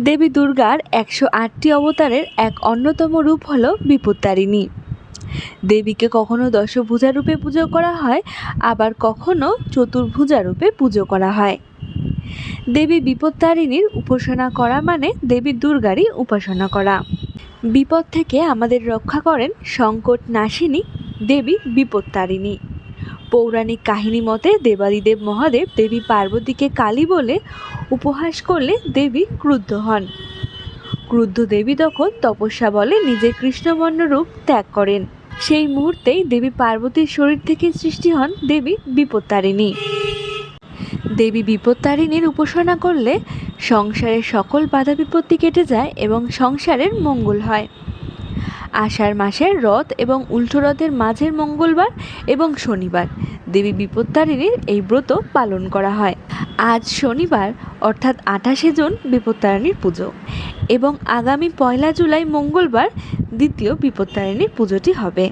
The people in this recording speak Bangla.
দেবী দুর্গার 108টি অবতারের এক অন্যতম রূপ হল বিপত্তারিণী। দেবীকে কখনো দশভুজা রূপে পুজো করা হয়, আবার কখনো চতুর্ভুজা রূপে পুজো করা হয়। দেবী বিপত্তারিণীর উপাসনা করা মানে দেবী দুর্গারই উপাসনা করা। বিপদ থেকে আমাদের রক্ষা করেন সংকট নাশিনী দেবী বিপত্তারিণী। পৌরাণিক কাহিনী মতে দেবাদিদেব মহাদেব দেবী পার্বতীকে কালী বলে উপহাস করলে দেবী ক্রুদ্ধ হন। ক্রুদ্ধ দেবী তখন তপস্যা বলে নিজের কৃষ্ণবর্ণ রূপ ত্যাগ করেন। সেই মুহূর্তেই দেবী পার্বতীর শরীর থেকে সৃষ্টি হন দেবী বিপত্তারিণী। দেবী বিপত্তারিণীর উপাসনা করলে সংসারের সকল বাধা বিপত্তি কেটে যায় এবং সংসারের মঙ্গল হয়। আষাঢ় মাসের রথ এবং উল্টো রথের মাঝের মঙ্গলবার এবং শনিবার দেবী বিপত্তারিণীর এই ব্রত পালন করা হয়। আজ শনিবার অর্থাৎ 28শে জুন বিপত্তারিণীর পুজো এবং আগামী 1 জুলাই মঙ্গলবার দ্বিতীয় বিপত্তারিণীর পুজোটি হবে।